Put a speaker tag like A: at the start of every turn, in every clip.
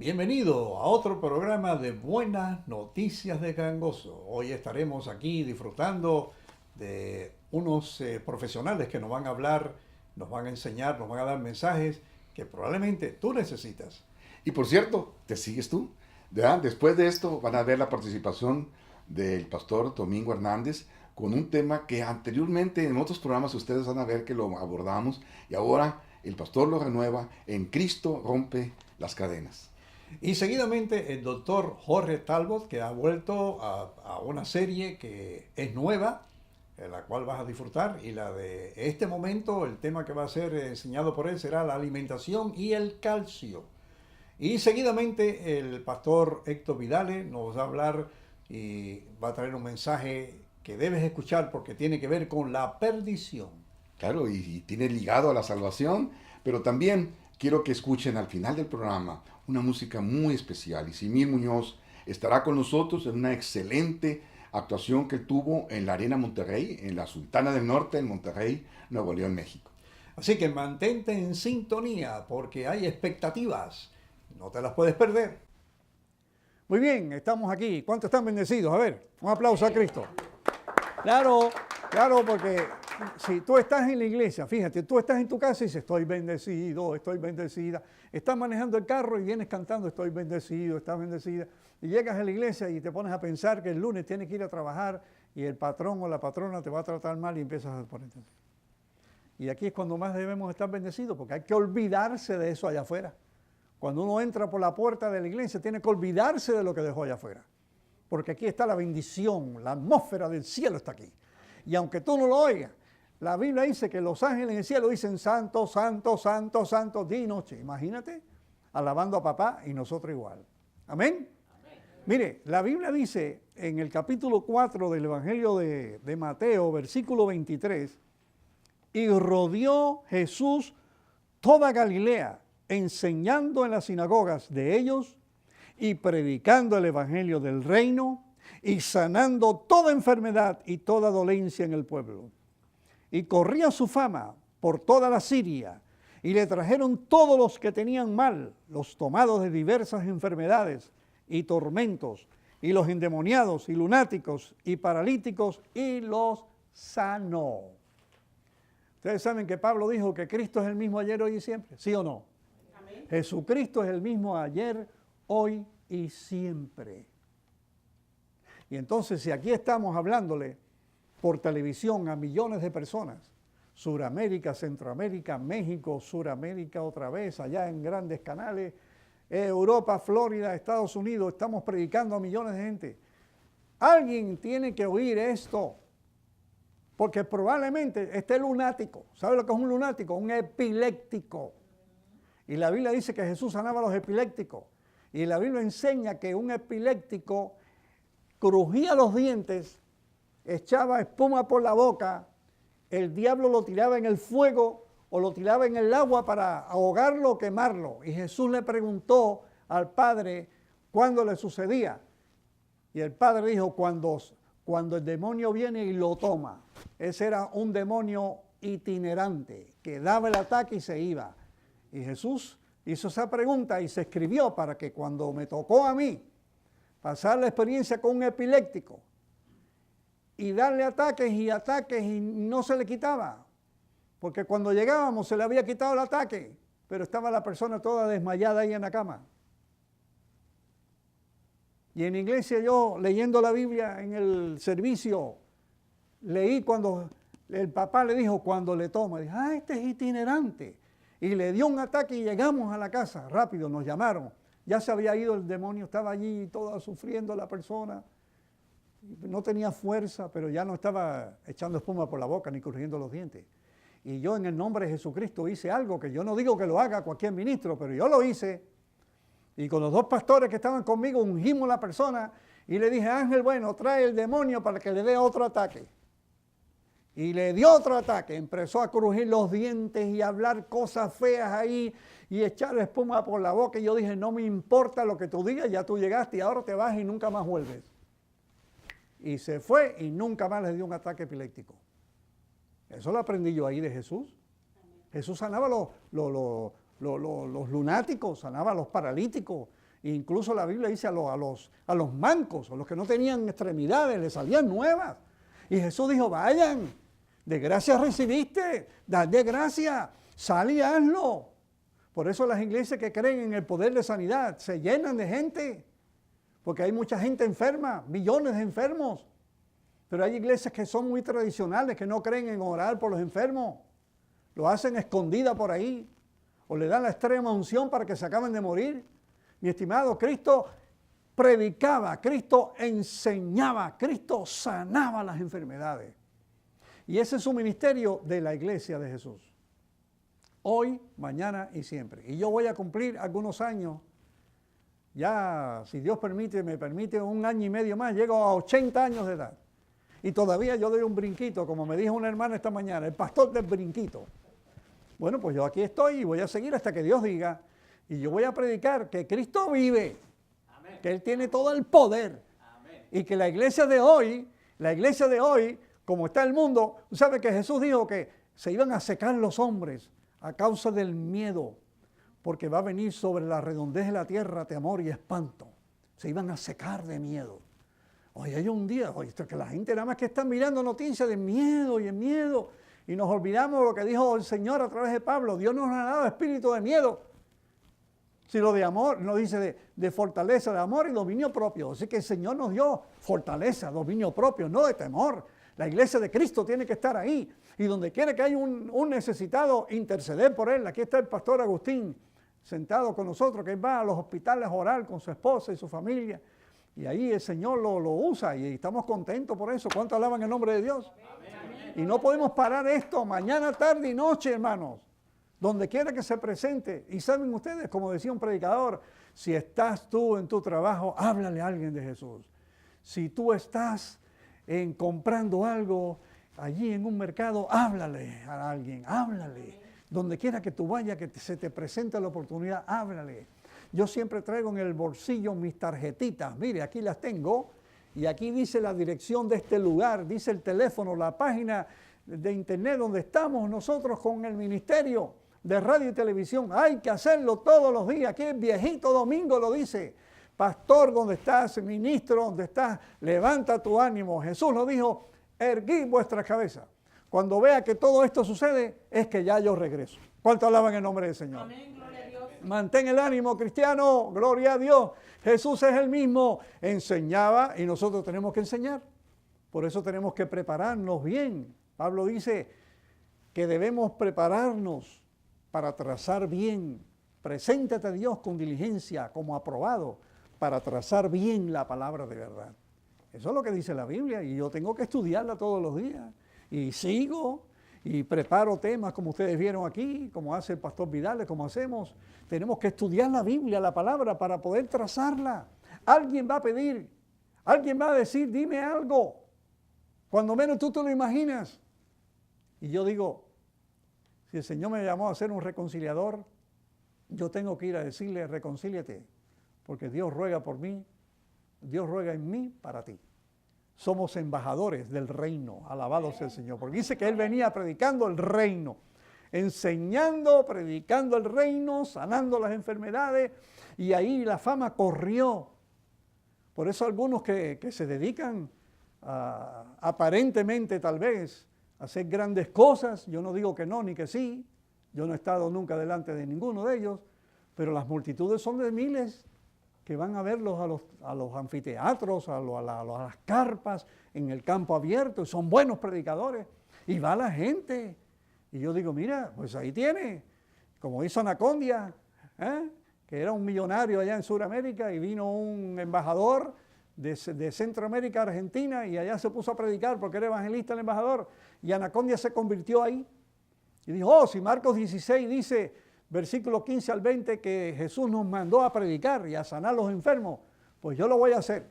A: Bienvenido a otro programa de Buenas Noticias de Gangoso. Hoy estaremos aquí disfrutando de unos profesionales que nos van a hablar, nos van a enseñar, nos van a dar mensajes que probablemente tú necesitas.
B: Y por cierto, ¿te sigues tú? ¿Verdad? Después de esto van a ver la participación del pastor Domingo Hernández con un tema que anteriormente en otros programas ustedes van a ver que lo abordamos y ahora el pastor lo renueva en Cristo rompe las cadenas.
A: Y seguidamente el doctor Jorge Talbot, que ha vuelto a una serie que es nueva, en la cual vas a disfrutar, y la de este momento, el tema que va a ser enseñado por él será la alimentación y el calcio. Y seguidamente el pastor Héctor Vidale nos va a hablar y va a traer un mensaje que debes escuchar porque tiene que ver con la perdición.
B: Claro, y tiene ligado a la salvación, pero también quiero que escuchen al final del programa una música muy especial. Y Simir Muñoz estará con nosotros en una excelente actuación que tuvo en la Arena Monterrey, en la Sultana del Norte, en Monterrey, Nuevo León, México.
A: Así que mantente en sintonía porque hay expectativas. No te las puedes perder. Muy bien, estamos aquí. ¿Cuántos están bendecidos? A ver, un aplauso a Cristo. Claro, claro, porque si tú estás en la iglesia, fíjate, tú estás en tu casa y dices, estoy bendecido, estoy bendecida. Estás manejando el carro y vienes cantando, estoy bendecido, estás bendecida. Y llegas a la iglesia y te pones a pensar que el lunes tienes que ir a trabajar y el patrón o la patrona te va a tratar mal y empiezas a ponerte. Y aquí es cuando más debemos estar bendecidos, porque hay que olvidarse de eso allá afuera. Cuando uno entra por la puerta de la iglesia, tiene que olvidarse de lo que dejó allá afuera. Porque aquí está la bendición, la atmósfera del cielo está aquí. Y aunque tú no lo oigas, la Biblia dice que los ángeles en el cielo dicen santo, santo, santo, santo, día y noche. Imagínate, alabando a papá y nosotros igual. Amén. Mire, la Biblia dice en el capítulo 4 del Evangelio de Mateo, versículo 23, y rodeó Jesús toda Galilea, enseñando en las sinagogas de ellos y predicando el evangelio del reino y sanando toda enfermedad y toda dolencia en el pueblo. Y corría su fama por toda la Siria y le trajeron todos los que tenían mal, los tomados de diversas enfermedades y tormentos, y los endemoniados y lunáticos y paralíticos, y los sanó. Ustedes saben que Pablo dijo que Cristo es el mismo ayer, hoy y siempre, ¿sí o no? Amén. Jesucristo es el mismo ayer, hoy y siempre. Y entonces, si aquí estamos hablándole por televisión a millones de personas, Suramérica, Centroamérica, México, Suramérica otra vez, allá en grandes canales, Europa, Florida, Estados Unidos, estamos predicando a millones de gente. Alguien tiene que oír esto, porque probablemente esté lunático. ¿Sabe lo que es un lunático? Un epiléptico. Y la Biblia dice que Jesús sanaba a los epilépticos. Y la Biblia enseña que un epiléptico crujía los dientes, echaba espuma por la boca, el diablo lo tiraba en el fuego o lo tiraba en el agua para ahogarlo o quemarlo. Y Jesús le preguntó al Padre cuándo le sucedía. Y el Padre dijo, cuando el demonio viene y lo toma. Ese era un demonio itinerante que daba el ataque y se iba. Y Jesús hizo esa pregunta y se escribió para que cuando me tocó a mí pasar la experiencia con un epiléptico y darle ataques y no se le quitaba. Porque cuando llegábamos se le había quitado el ataque, pero estaba la persona toda desmayada ahí en la cama. Y en la iglesia yo, leyendo la Biblia en el servicio, leí cuando el papá le dijo, cuando le toma, dije, este es itinerante. Y le dio un ataque y llegamos a la casa, rápido, nos llamaron. Ya se había ido el demonio, estaba allí toda sufriendo la persona. No tenía fuerza, pero ya no estaba echando espuma por la boca ni crujiendo los dientes. Y yo en el nombre de Jesucristo hice algo que yo no digo que lo haga cualquier ministro, pero yo lo hice. Y con los dos pastores que estaban conmigo ungimos a la persona y le dije, Ángel, bueno, trae el demonio para que le dé otro ataque. Y le dio otro ataque, empezó a crujir los dientes y a hablar cosas feas ahí y echar espuma por la boca. Y yo dije, no me importa lo que tú digas, ya tú llegaste y ahora te vas y nunca más vuelves. Y se fue y nunca más le dio un ataque epiléptico. Eso lo aprendí yo ahí de Jesús. Jesús sanaba los lunáticos, sanaba a los paralíticos Incluso la Biblia dice a los mancos, a los que no tenían extremidades, les salían nuevas. Y Jesús dijo, vayan, de gracia recibiste, dad de gracia, sal y hazlo. Por eso las iglesias que creen en el poder de sanidad se llenan de gente, porque hay mucha gente enferma, millones de enfermos. Pero hay iglesias que son muy tradicionales, que no creen en orar por los enfermos. Lo hacen escondida por ahí, o le dan la extrema unción para que se acaben de morir. Mi estimado, Cristo predicaba, Cristo enseñaba, Cristo sanaba las enfermedades. Y ese es su ministerio de la iglesia de Jesús. Hoy, mañana y siempre. Y yo voy a cumplir algunos años, ya si Dios permite, me permite 1 año y medio más, llego a 80 años de edad. Y todavía yo doy un brinquito, como me dijo una hermana esta mañana, el pastor del brinquito. Bueno, pues yo aquí estoy y voy a seguir hasta que Dios diga. Y yo voy a predicar que Cristo vive, amén, que Él tiene todo el poder. Amén. Y que la iglesia de hoy, como está el mundo, ¿sabe que Jesús dijo que se iban a secar los hombres a causa del miedo? Porque va a venir sobre la redondez de la tierra temor y espanto. Se iban a secar de miedo. Hoy hay un día, que la gente nada más que está mirando noticias de miedo y de miedo. Y nos olvidamos lo que dijo el Señor a través de Pablo. Dios no nos ha dado espíritu de miedo, sino de amor. Nos dice de fortaleza, de amor y dominio propio. Así que el Señor nos dio fortaleza, dominio propio, no de temor. La iglesia de Cristo tiene que estar ahí. Y donde quiera que haya un necesitado, interceder por él. Aquí está el pastor Agustín, sentado con nosotros, que va a los hospitales a orar con su esposa y su familia. Y ahí el Señor lo usa y estamos contentos por eso. ¿Cuántos alaban el nombre de Dios? Amén. Y no podemos parar esto mañana, tarde y noche, hermanos. Donde quiera que se presente. Y saben ustedes, como decía un predicador, si estás tú en tu trabajo, háblale a alguien de Jesús. Si tú estás comprando algo allí en un mercado, háblale a alguien, háblale. Donde quiera que tú vayas, que se te presente la oportunidad, háblale. Yo siempre traigo en el bolsillo mis tarjetitas. Mire, aquí las tengo. Y aquí dice la dirección de este lugar, dice el teléfono, la página de internet donde estamos nosotros con el ministerio de radio y televisión. Hay que hacerlo todos los días. Aquí el viejito Domingo lo dice. Pastor, ¿dónde estás? Ministro, ¿dónde estás? Levanta tu ánimo. Jesús lo dijo, erguid vuestra cabeza. Cuando vea que todo esto sucede, es que ya yo regreso. ¿Cuánto alaban el nombre del Señor?
C: Amén, gloria a Dios.
A: Mantén el ánimo, cristiano, gloria a Dios. Jesús es el mismo, enseñaba y nosotros tenemos que enseñar. Por eso tenemos que prepararnos bien. Pablo dice que debemos prepararnos para trazar bien. Preséntate a Dios con diligencia, como aprobado, para trazar bien la palabra de verdad. Eso es lo que dice la Biblia y yo tengo que estudiarla todos los días. Y sigo y preparo temas como ustedes vieron aquí, como hace el pastor Vidal, como hacemos. Tenemos que estudiar la Biblia, la palabra, para poder trazarla. Alguien va a pedir, alguien va a decir, dime algo. Cuando menos tú te lo imaginas. Y yo digo, si el Señor me llamó a ser un reconciliador, yo tengo que ir a decirle, reconcíliate, porque Dios ruega por mí, Dios ruega en mí para ti. Somos embajadores del reino, alabado sea el Señor, porque dice que Él venía predicando el reino, enseñando, predicando el reino, sanando las enfermedades, y ahí la fama corrió. Por eso algunos que se dedican aparentemente tal vez a hacer grandes cosas, yo no digo que no ni que sí, yo no he estado nunca delante de ninguno de ellos, pero las multitudes son de miles que van a verlos a los anfiteatros, a las carpas, en el campo abierto, y son buenos predicadores, y va la gente. Y yo digo, mira, pues ahí tiene, como hizo Anacondia, que era un millonario allá en Sudamérica, y vino un embajador de Centroamérica, Argentina, y allá se puso a predicar porque era evangelista el embajador, y Anacondia se convirtió ahí. Y dijo, si Marcos 16 dice, versículo 15 al 20, que Jesús nos mandó a predicar y a sanar a los enfermos, pues yo lo voy a hacer.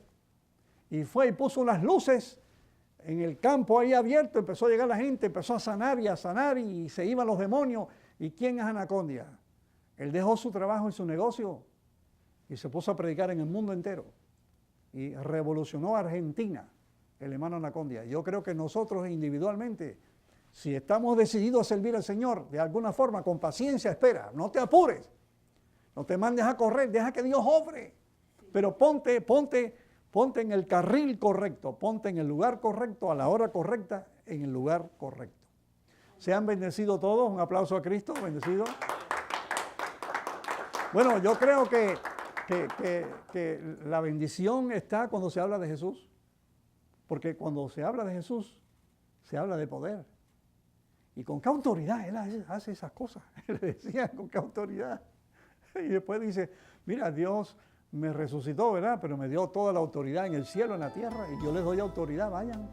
A: Y fue y puso unas luces en el campo ahí abierto, empezó a llegar la gente, empezó a sanar y se iban los demonios. ¿Y quién es Anacondia? Él dejó su trabajo y su negocio y se puso a predicar en el mundo entero. Y revolucionó a Argentina, el hermano Anacondia. Yo creo que nosotros individualmente, si estamos decididos a servir al Señor, de alguna forma, con paciencia, espera, no te apures, no te mandes a correr, deja que Dios obre. pero ponte en el carril correcto, ponte en el lugar correcto, a la hora correcta, en el lugar correcto. ¿Se han bendecido todos? Un aplauso a Cristo, bendecido. Bueno, yo creo que la bendición está cuando se habla de Jesús, porque cuando se habla de Jesús, se habla de poder. Y con qué autoridad Él hace esas cosas. Le decía, con qué autoridad. Y después dice, mira, Dios me resucitó, ¿verdad? Pero me dio toda la autoridad en el cielo, en la tierra, y yo les doy autoridad, vayan.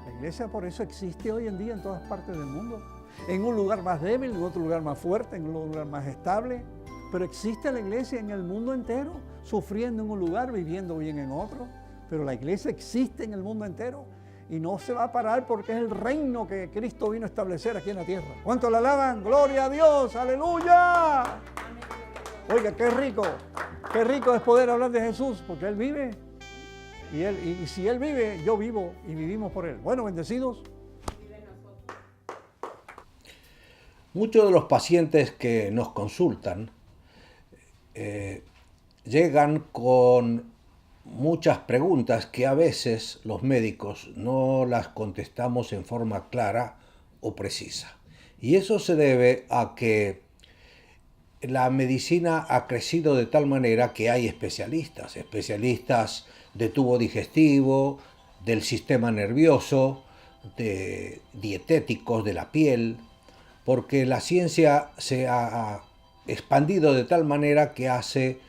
A: La iglesia por eso existe hoy en día en todas partes del mundo. En un lugar más débil, en otro lugar más fuerte, en un lugar más estable. Pero existe la iglesia en el mundo entero, sufriendo en un lugar, viviendo bien en otro. Pero la iglesia existe en el mundo entero y no se va a parar porque es el reino que Cristo vino a establecer aquí en la tierra. ¿Cuánto la alaban? ¡Gloria a Dios! ¡Aleluya! Oiga, qué rico es poder hablar de Jesús porque Él vive. Y si Él vive, yo vivo y vivimos por Él. Bueno, bendecidos.
C: Muchos de los pacientes que nos consultan llegan con muchas preguntas que a veces los médicos no las contestamos en forma clara o precisa. Y eso se debe a que la medicina ha crecido de tal manera que hay especialistas de tubo digestivo, del sistema nervioso, de dietéticos de la piel, porque la ciencia se ha expandido de tal manera que hace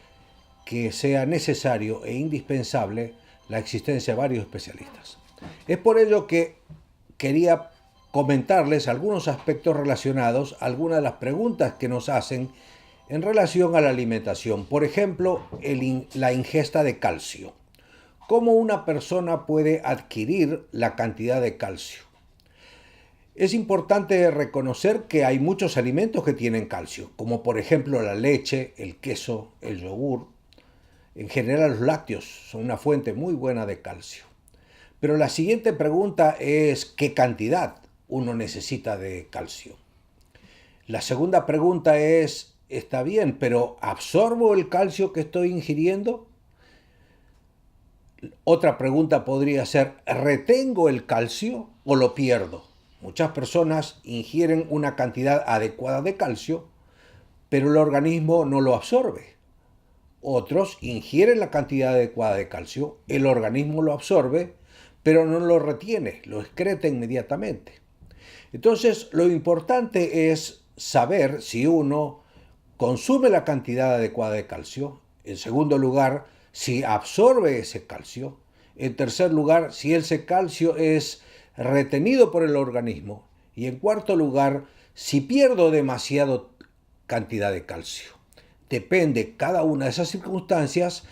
C: que sea necesario e indispensable la existencia de varios especialistas. Es por ello que quería comentarles algunos aspectos relacionados, algunas de las preguntas que nos hacen en relación a la alimentación. Por ejemplo, la ingesta de calcio. ¿Cómo una persona puede adquirir la cantidad de calcio? Es importante reconocer que hay muchos alimentos que tienen calcio, como por ejemplo la leche, el queso, el yogur. En general los lácteos son una fuente muy buena de calcio. Pero la siguiente pregunta es ¿qué cantidad uno necesita de calcio? La segunda pregunta es, está bien, pero ¿absorbo el calcio que estoy ingiriendo? Otra pregunta podría ser, ¿retengo el calcio o lo pierdo? Muchas personas ingieren una cantidad adecuada de calcio, pero el organismo no lo absorbe. Otros ingieren la cantidad adecuada de calcio, el organismo lo absorbe, pero no lo retiene, lo excreta inmediatamente. Entonces, lo importante es saber si uno consume la cantidad adecuada de calcio. En segundo lugar, si absorbe ese calcio. En tercer lugar, si ese calcio es retenido por el organismo. Y en cuarto lugar, si pierdo demasiada cantidad de calcio. Depende cada una de esas circunstancias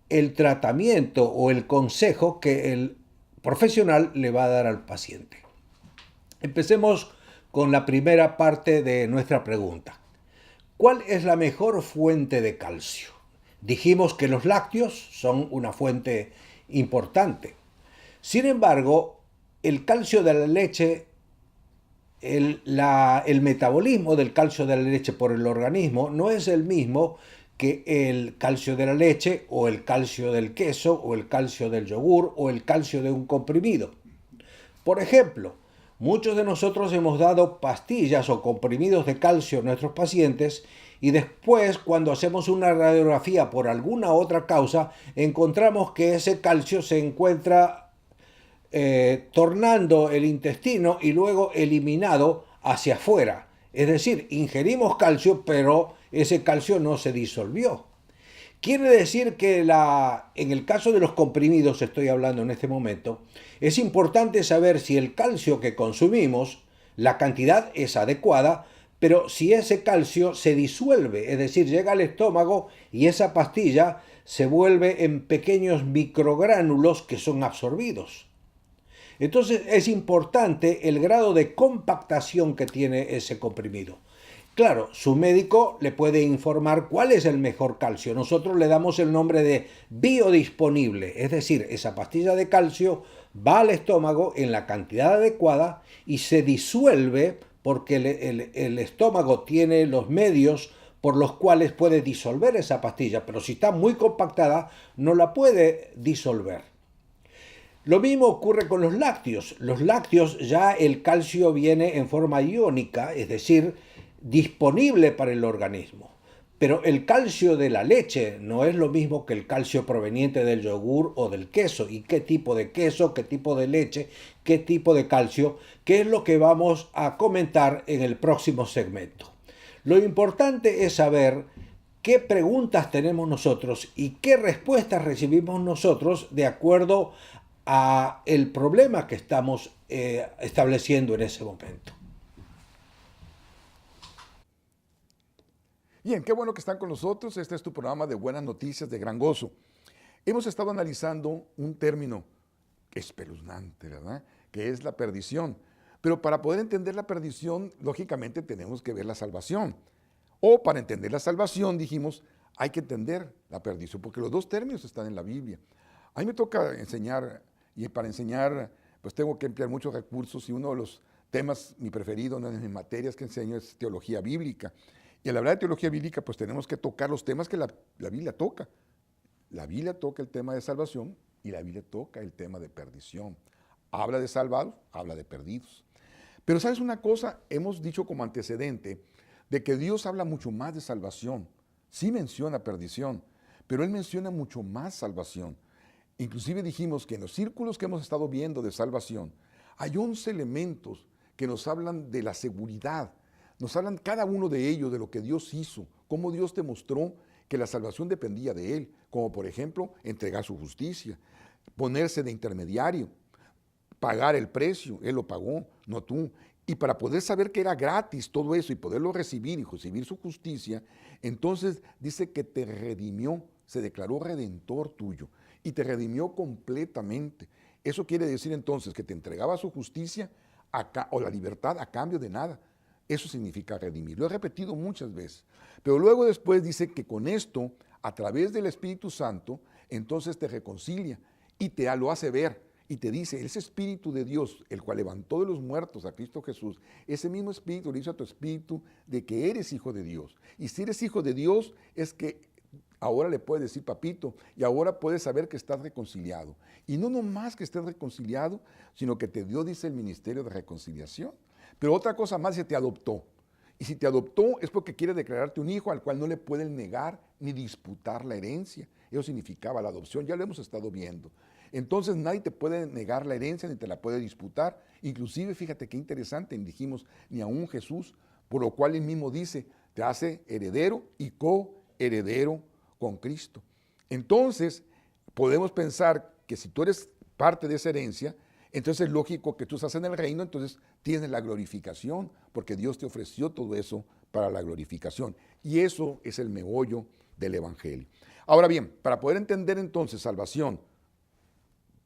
C: el tratamiento o el consejo que el profesional le va a dar al paciente. Empecemos con la primera parte de nuestra pregunta. ¿Cuál es la mejor fuente de calcio? Dijimos que los lácteos son una fuente importante. Sin embargo, el calcio de la leche, el metabolismo del calcio de la leche por el organismo no es el mismo que el calcio de la leche o el calcio del queso o el calcio del yogur o el calcio de un comprimido. Por ejemplo, muchos de nosotros hemos dado pastillas o comprimidos de calcio a nuestros pacientes y después, cuando hacemos una radiografía por alguna otra causa, encontramos que ese calcio se encuentra tornando el intestino y luego eliminado hacia afuera. Es decir, ingerimos calcio, pero ese calcio no se disolvió. Quiere decir que en el caso de los comprimidos, estoy hablando en este momento, es importante saber si el calcio que consumimos, la cantidad es adecuada, pero si ese calcio se disuelve, es decir, llega al estómago y esa pastilla se vuelve en pequeños microgránulos que son absorbidos. Entonces es importante el grado de compactación que tiene ese comprimido. Claro, su médico le puede informar cuál es el mejor calcio. Nosotros le damos el nombre de biodisponible, es decir, esa pastilla de calcio va al estómago en la cantidad adecuada y se disuelve porque el estómago tiene los medios por los cuales puede disolver esa pastilla, pero si está muy compactada no la puede disolver. Lo mismo ocurre con los lácteos. Los lácteos ya el calcio viene en forma iónica, es decir, disponible para el organismo. Pero el calcio de la leche no es lo mismo que el calcio proveniente del yogur o del queso. ¿Y qué tipo de queso, qué tipo de leche, qué tipo de calcio? ¿Qué es lo que vamos a comentar en el próximo segmento? Lo importante es saber qué preguntas tenemos nosotros y qué respuestas recibimos nosotros de acuerdo a el problema que estamos estableciendo en ese momento.
B: Bien, qué bueno que están con nosotros. Este es tu programa de buenas noticias de gran gozo. Hemos estado analizando un término espeluznante, ¿verdad? Que es la perdición. Pero para poder entender la perdición, lógicamente tenemos que ver la salvación. O para entender la salvación, dijimos, hay que entender la perdición, porque los dos términos están en la Biblia. A mí me toca enseñar, y para enseñar, pues tengo que emplear muchos recursos, y uno de los temas, mi preferido, una de mis materias que enseño es teología bíblica. Y al hablar de teología bíblica, pues tenemos que tocar los temas que la Biblia toca. La Biblia toca el tema de salvación y la Biblia toca el tema de perdición. Habla de salvados, habla de perdidos. Pero ¿sabes una cosa? Hemos dicho como antecedente de que Dios habla mucho más de salvación. Sí menciona perdición, pero Él menciona mucho más salvación. Inclusive dijimos que en los círculos que hemos estado viendo de salvación, hay 11 elementos que nos hablan de la seguridad. Nos hablan cada uno de ellos de lo que Dios hizo, cómo Dios te mostró que la salvación dependía de Él, como por ejemplo entregar su justicia, ponerse de intermediario, pagar el precio, Él lo pagó, no tú. Y para poder saber que era gratis todo eso y poderlo recibir y recibir su justicia, entonces dice que te redimió, se declaró redentor tuyo y te redimió completamente. Eso quiere decir entonces que te entregaba su justicia o la libertad a cambio de nada. Eso significa redimir. Lo he repetido muchas veces. Pero luego después dice que con esto, a través del Espíritu Santo, entonces te reconcilia y te lo hace ver. Y te dice, ese Espíritu de Dios, el cual levantó de los muertos a Cristo Jesús, ese mismo Espíritu le hizo a tu espíritu de que eres hijo de Dios. Y si eres hijo de Dios, es que ahora le puedes decir papito y ahora puedes saber que estás reconciliado. Y no nomás que estés reconciliado, sino que te dio, dice, el ministerio de reconciliación. Pero otra cosa más, se te adoptó. Y si te adoptó es porque quiere declararte un hijo al cual no le pueden negar ni disputar la herencia. Eso significaba la adopción, ya lo hemos estado viendo. Entonces nadie te puede negar la herencia ni te la puede disputar. Inclusive, fíjate qué interesante, dijimos, ni aún Jesús, por lo cual él mismo dice, te hace heredero y coheredero con Cristo. Entonces, podemos pensar que si tú eres parte de esa herencia, entonces es lógico que tú estás en el reino, entonces tienes la glorificación, porque Dios te ofreció todo eso para la glorificación. Y eso es el meollo del Evangelio. Ahora bien, para poder entender entonces salvación,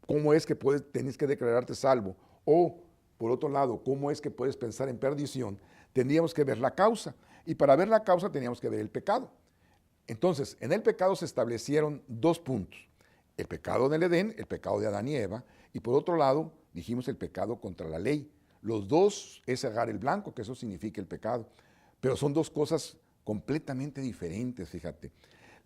B: cómo es que tenés que declararte salvo, o por otro lado, cómo es que puedes pensar en perdición, tendríamos que ver la causa. Y para ver la causa teníamos que ver el pecado. Entonces, en el pecado se establecieron dos puntos. El pecado del Edén, el pecado de Adán y Eva, y por otro lado, dijimos el pecado contra la ley. Los dos es cerrar el blanco, que eso significa el pecado. Pero son dos cosas completamente diferentes, fíjate.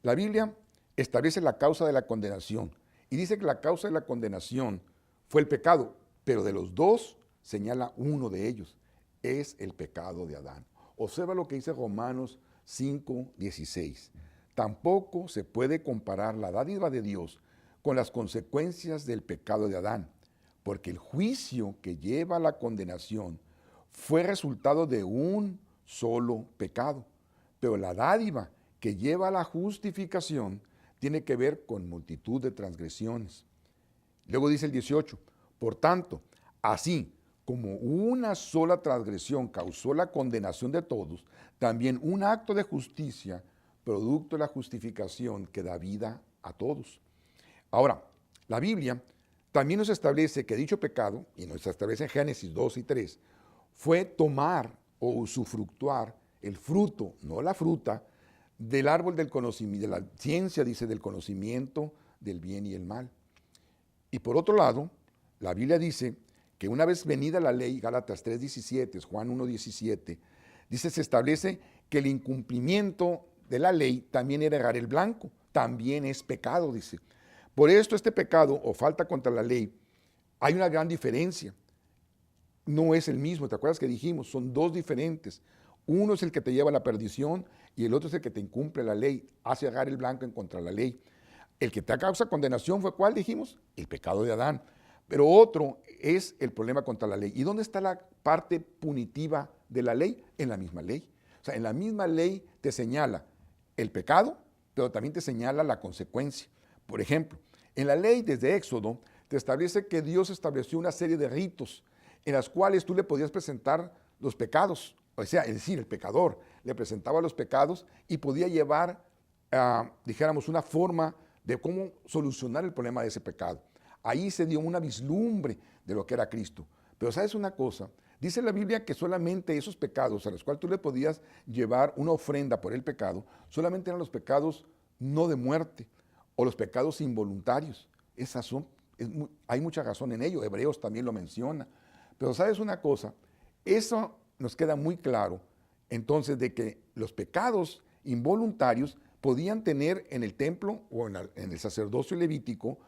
B: La Biblia establece la causa de la condenación y dice que la causa de la condenación fue el pecado, pero de los dos señala uno de ellos, es el pecado de Adán. Observa lo que dice Romanos 5:16. Tampoco se puede comparar la dádiva de Dios con las consecuencias del pecado de Adán, porque el juicio que lleva a la condenación fue resultado de un solo pecado, pero la dádiva que lleva a la justificación tiene que ver con multitud de transgresiones. Luego dice el 18, por tanto, así como una sola transgresión causó la condenación de todos, también un acto de justicia, producto de la justificación, que da vida a todos. Ahora, la Biblia también nos establece que dicho pecado, y nos establece en Génesis 2 y 3, fue tomar o usufructuar el fruto, no la fruta, del árbol del conocimiento, de la ciencia, dice, del conocimiento del bien y el mal. Y por otro lado, la Biblia dice que una vez venida la ley, Gálatas 3:17, Juan 1:17, dice, se establece que el incumplimiento de la ley también era errar el blanco, también es pecado, dice. Por esto este pecado o falta contra la ley, hay una gran diferencia. No es el mismo, ¿te acuerdas que dijimos? Son dos diferentes. Uno es el que te lleva a la perdición y el otro es el que te incumple la ley, hace errar el blanco en contra de la ley. El que te causa condenación fue ¿cuál dijimos? El pecado de Adán. Pero otro es el problema contra la ley. ¿Y dónde está la parte punitiva de la ley? En la misma ley. O sea, en la misma ley te señala el pecado, pero también te señala la consecuencia. Por ejemplo, en la ley desde Éxodo te establece que Dios estableció una serie de ritos en las cuales tú le podías presentar los pecados. O sea, es decir, el pecador le presentaba los pecados y podía llevar, dijéramos, una forma de cómo solucionar el problema de ese pecado. Ahí se dio una vislumbre de lo que era Cristo. Pero ¿sabes una cosa? Dice la Biblia que solamente esos pecados a los cuales tú le podías llevar una ofrenda por el pecado, solamente eran los pecados no de muerte o los pecados involuntarios. Esas son, hay mucha razón en ello, Hebreos también lo menciona. Pero ¿sabes una cosa? Eso nos queda muy claro entonces de que los pecados involuntarios podían tener en el templo o en el sacerdocio levítico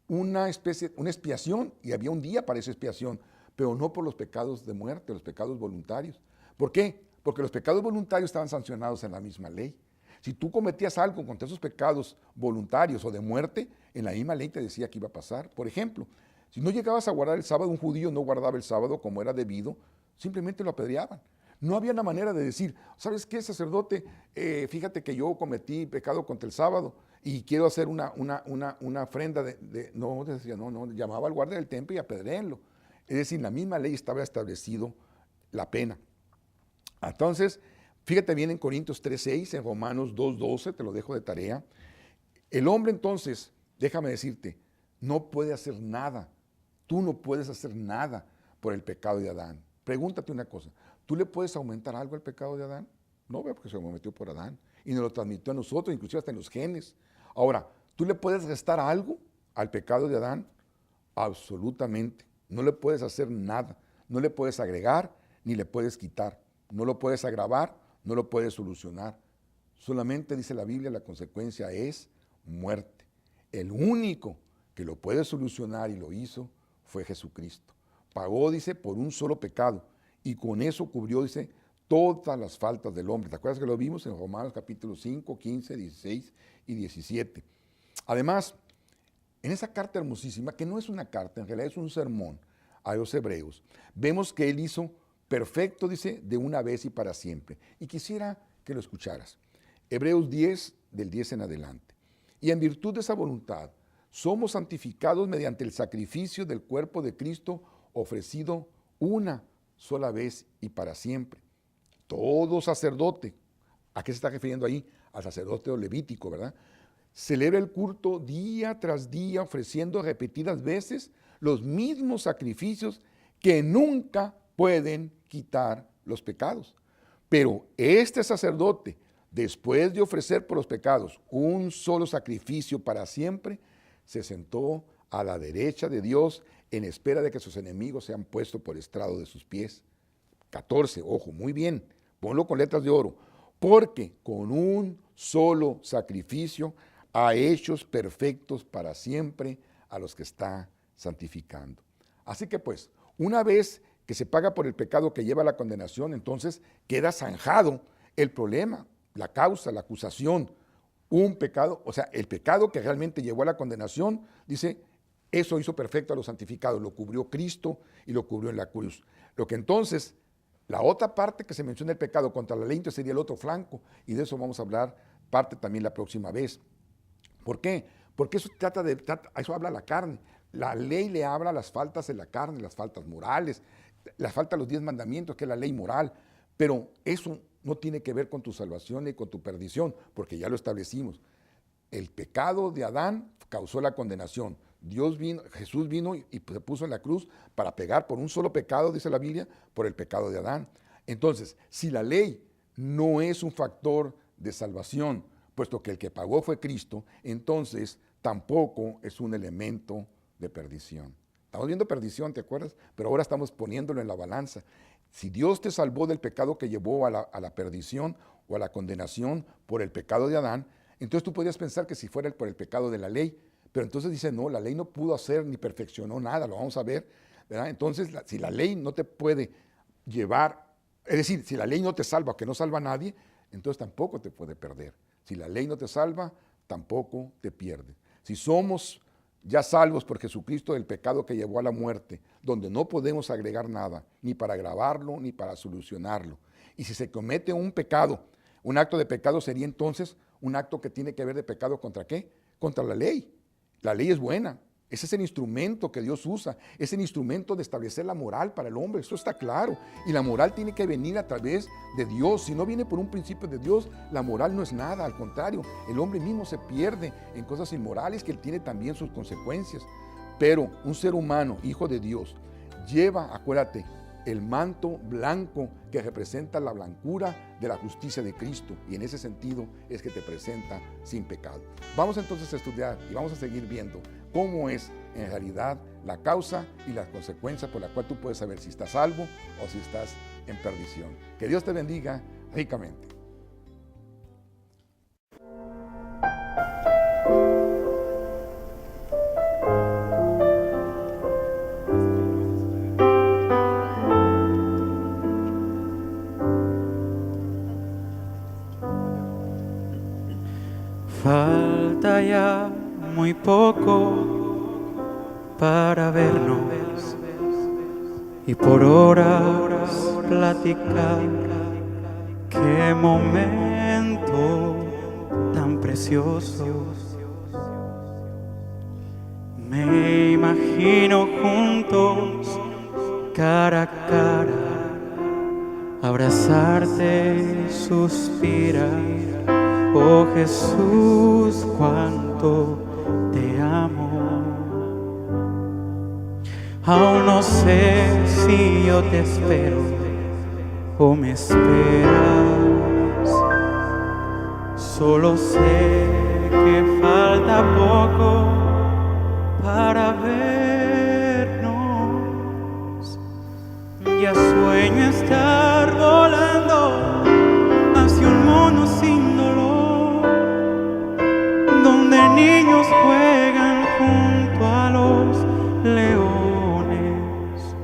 B: una expiación, y había un día para esa expiación, pero no por los pecados de muerte, los pecados voluntarios. ¿Por qué? Porque los pecados voluntarios estaban sancionados en la misma ley. Si tú cometías algo contra esos pecados voluntarios o de muerte, en la misma ley te decía que iba a pasar. Por ejemplo, si no llegabas a guardar el sábado, un judío no guardaba el sábado como era debido, simplemente lo apedreaban. No había una manera de decir, ¿sabes qué, sacerdote? Fíjate que yo cometí pecado contra el sábado y quiero hacer una ofrenda No, decía, no, llamaba al guardia del templo y apedréenlo. Es decir, en la misma ley estaba establecido la pena. Entonces, fíjate bien en Corintios 3:6, en Romanos 2:12, te lo dejo de tarea. El hombre entonces, déjame decirte, no puede hacer nada. Tú no puedes hacer nada por el pecado de Adán. Pregúntate una cosa, ¿tú le puedes aumentar algo al pecado de Adán? No, porque se cometió por Adán y nos lo transmitió a nosotros, inclusive hasta en los genes. Ahora, ¿tú le puedes restar algo al pecado de Adán? Absolutamente. No le puedes hacer nada. No le puedes agregar ni le puedes quitar. No lo puedes agravar, no lo puedes solucionar. Solamente dice la Biblia, la consecuencia es muerte. El único que lo puede solucionar y lo hizo fue Jesucristo. Pagó, dice, por un solo pecado y con eso cubrió, dice, todas las faltas del hombre. ¿Te acuerdas que lo vimos en Romanos capítulo 5, 15, 16 y 17? Además, en esa carta hermosísima, que no es una carta, en realidad es un sermón a los hebreos, vemos que él hizo perfecto, dice, de una vez y para siempre. Y quisiera que lo escucharas. Hebreos 10, del 10 en adelante. Y en virtud de esa voluntad, somos santificados mediante el sacrificio del cuerpo de Cristo ofrecido una sola vez y para siempre. Todo sacerdote, ¿a qué se está refiriendo ahí? Al sacerdote levítico, ¿verdad? Celebra el culto día tras día, ofreciendo repetidas veces los mismos sacrificios que nunca pueden quitar los pecados. Pero este sacerdote, después de ofrecer por los pecados un solo sacrificio para siempre, se sentó a la derecha de Dios en espera de que sus enemigos sean puestos por estrado de sus pies. 14, ojo, muy bien, ponlo con letras de oro, porque con un solo sacrificio ha hechos perfectos para siempre a los que está santificando. Así que pues, una vez que se paga por el pecado que lleva a la condenación, entonces queda zanjado el problema, la causa, la acusación, un pecado, o sea, el pecado que realmente llevó a la condenación, dice, eso hizo perfecto a los santificados, lo cubrió Cristo y lo cubrió en la cruz. Lo que entonces, la otra parte que se menciona el pecado contra la ley, entonces sería el otro flanco, y de eso vamos a hablar parte también la próxima vez. ¿Por qué? Porque eso eso habla la carne. La ley le habla a las faltas de la carne, las faltas morales, las faltas de los 10 mandamientos, que es la ley moral, pero eso no tiene que ver con tu salvación ni con tu perdición, porque ya lo establecimos. El pecado de Adán causó la condenación. Jesús vino y se puso en la cruz para pegar por un solo pecado, dice la Biblia, por el pecado de Adán. Entonces, si la ley no es un factor de salvación, puesto que el que pagó fue Cristo, entonces tampoco es un elemento de perdición. Estamos viendo perdición, ¿te acuerdas? Pero ahora estamos poniéndolo en la balanza. Si Dios te salvó del pecado que llevó a la perdición o a la condenación por el pecado de Adán, entonces tú podrías pensar que si fuera por el pecado de la ley, pero entonces dice, no, la ley no pudo hacer ni perfeccionó nada, lo vamos a ver, ¿verdad? Entonces, si la ley no te puede llevar, es decir, si la ley no te salva, que no salva a nadie, entonces tampoco te puede perder. Si la ley no te salva, tampoco te pierde. Si somos ya salvos por Jesucristo del pecado que llevó a la muerte, donde no podemos agregar nada, ni para agravarlo, ni para solucionarlo. Y si se comete un pecado, un acto de pecado sería entonces un acto que tiene que ver de pecado ¿contra qué? Contra la ley. La ley es buena. Ese es el instrumento que Dios usa, es el instrumento de establecer la moral para el hombre, eso está claro. Y la moral tiene que venir a través de Dios. Si no viene por un principio de Dios, la moral no es nada, al contrario, el hombre mismo se pierde en cosas inmorales que tiene también sus consecuencias. Pero un ser humano, hijo de Dios, lleva, acuérdate, el manto blanco que representa la blancura de la justicia de Cristo, y en ese sentido es que te presenta sin pecado. Vamos entonces a estudiar y vamos a seguir viendo cómo es en realidad la causa y las consecuencias por la cual tú puedes saber si estás salvo o si estás en perdición. Que Dios te bendiga ricamente.
D: Falta ya muy poco para vernos y por horas platicar. Qué momento tan precioso. Me imagino juntos, cara a cara, abrazarte, suspirar. Oh Jesús, cuánto te amo. Aún no sé si yo te espero o me esperas. Solo sé que falta poco para vernos. Ya sueño estar volando hacia un mundo sin dolor, donde niños juegan junto a los leones.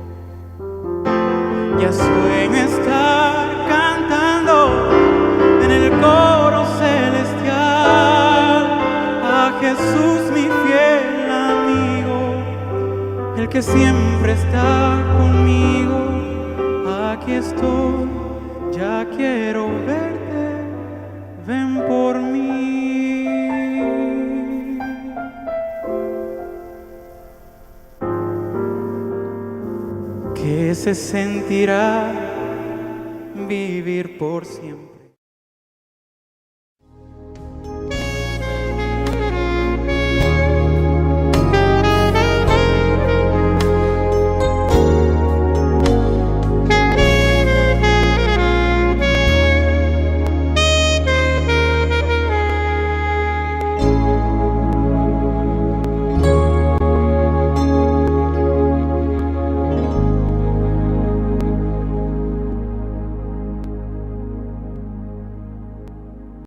D: Ya sueño estar cantando en el coro celestial a Jesús, mi fiel amigo, el que siempre está conmigo. Aquí estoy, ya quiero verte, ven por mí. ¿Qué se sentirá vivir por siempre